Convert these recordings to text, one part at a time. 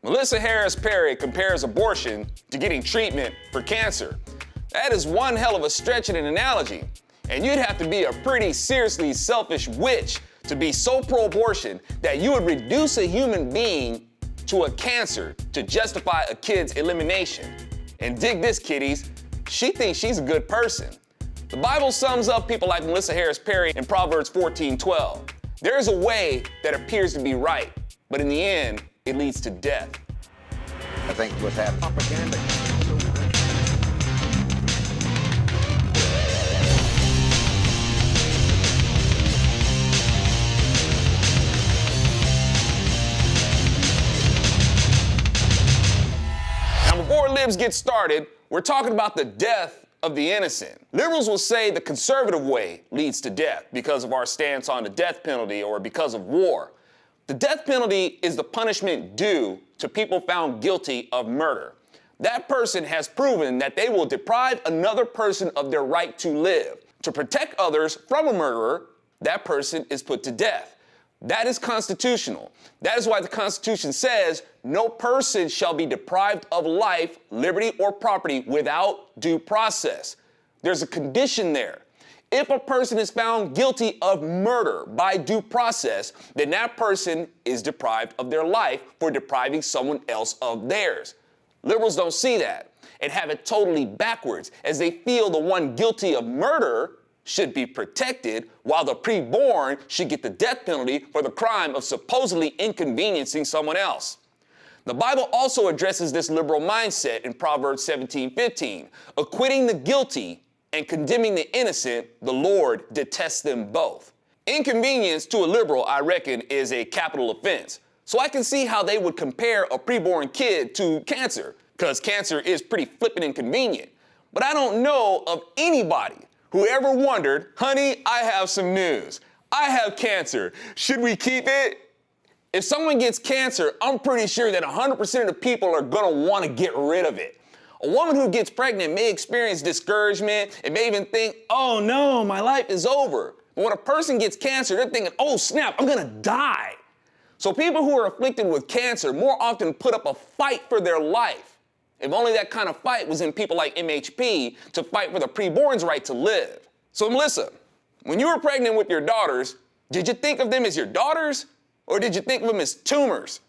Melissa Harris Perry compares abortion to getting treatment for cancer. That is one hell of a stretch in an analogy. And you'd have to be a pretty seriously selfish witch to be so pro-abortion that you would reduce a human being to a cancer to justify a kid's elimination. And dig this, kiddies, she thinks she's a good person. The Bible sums up people like Melissa Harris Perry in Proverbs 14:12. There is a way that appears to be right, but in the end, it leads to death. I think what's happening. Propaganda. Now, before Libs get started, we're talking about the death of the innocent. Liberals will say the conservative way leads to death because of our stance on the death penalty or because of war. The death penalty is the punishment due to people found guilty of murder. That person has proven that they will deprive another person of their right to live. To protect others from a murderer, that person is put to death. That is constitutional. That is why the Constitution says no person shall be deprived of life, liberty, or property without due process. There's a condition there. If a person is found guilty of murder by due process, then that person is deprived of their life for depriving someone else of theirs. Liberals don't see that and have it totally backwards, as they feel the one guilty of murder should be protected, while the preborn should get the death penalty for the crime of supposedly inconveniencing someone else. The Bible also addresses this liberal mindset in Proverbs 17:15, acquitting the guilty and condemning the innocent, the Lord detests them both. Inconvenience to a liberal, I reckon, is a capital offense. So I can see how they would compare a preborn kid to cancer, because cancer is pretty flippin' inconvenient. But I don't know of anybody who ever wondered, honey, I have some news. I have cancer. Should we keep it? If someone gets cancer, I'm pretty sure that 100% of the people are gonna wanna get rid of it. A woman who gets pregnant may experience discouragement and may even think, oh no, my life is over. But when a person gets cancer, they're thinking, oh snap, I'm gonna die. So people who are afflicted with cancer more often put up a fight for their life. If only that kind of fight was in people like MHP to fight for the preborn's right to live. So Melissa, when you were pregnant with your daughters, did you think of them as your daughters or did you think of them as tumors?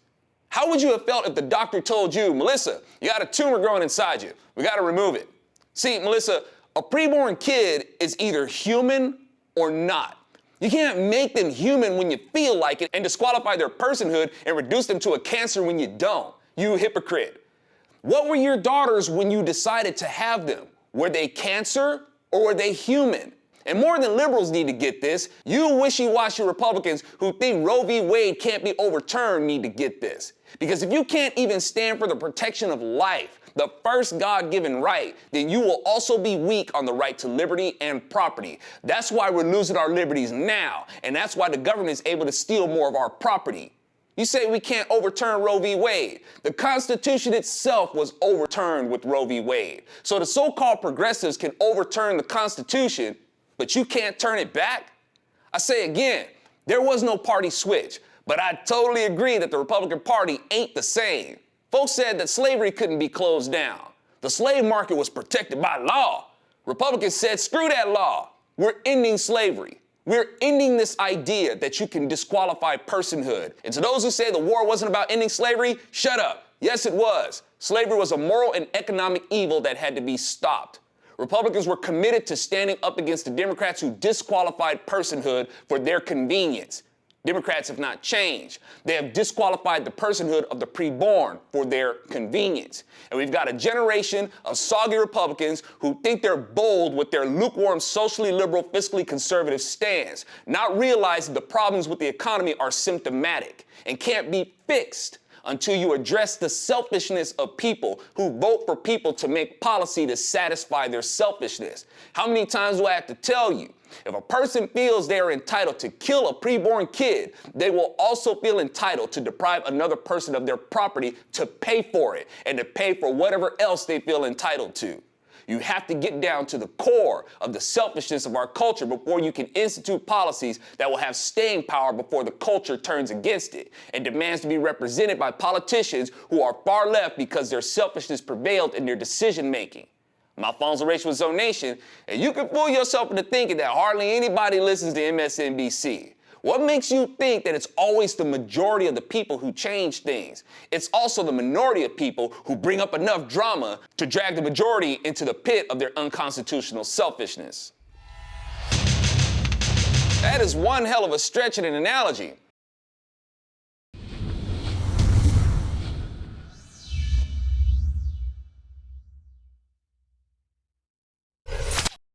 How would you have felt if the doctor told you, Melissa, you got a tumor growing inside you. We got to remove it. See, Melissa, a preborn kid is either human or not. You can't make them human when you feel like it and disqualify their personhood and reduce them to a cancer when you don't. You hypocrite. What were your daughters when you decided to have them? Were they cancer or were they human? And more than liberals need to get this, you wishy-washy Republicans who think Roe v. Wade can't be overturned need to get this. Because if you can't even stand for the protection of life, the first God-given right, then you will also be weak on the right to liberty and property. That's why we're losing our liberties now, and that's why the government is able to steal more of our property. You say we can't overturn Roe v. Wade. The Constitution itself was overturned with Roe v. Wade. So the so-called progressives can overturn the Constitution, but you can't turn it back? I say again, there was no party switch, but I totally agree that the Republican Party ain't the same. Folks said that slavery couldn't be closed down. The slave market was protected by law. Republicans said, screw that law. We're ending slavery. We're ending this idea that you can disqualify personhood. And to those who say the war wasn't about ending slavery, shut up. Yes, it was. Slavery was a moral and economic evil that had to be stopped. Republicans were committed to standing up against the Democrats who disqualified personhood for their convenience. Democrats have not changed. They have disqualified the personhood of the preborn for their convenience. And we've got a generation of soggy Republicans who think they're bold with their lukewarm, socially liberal, fiscally conservative stance, not realizing the problems with the economy are symptomatic and can't be fixed until you address the selfishness of people who vote for people to make policy to satisfy their selfishness. How many times do I have to tell you? If a person feels they are entitled to kill a preborn kid, they will also feel entitled to deprive another person of their property to pay for it and to pay for whatever else they feel entitled to. You have to get down to the core of the selfishness of our culture before you can institute policies that will have staying power before the culture turns against it and demands to be represented by politicians who are far left because their selfishness prevailed in their decision making. I'm Alfonso Reyes with Zone Nation, and you can fool yourself into thinking that hardly anybody listens to MSNBC. What makes you think that it's always the majority of the people who change things? It's also the minority of people who bring up enough drama to drag the majority into the pit of their unconstitutional selfishness. That is one hell of a stretch in an analogy.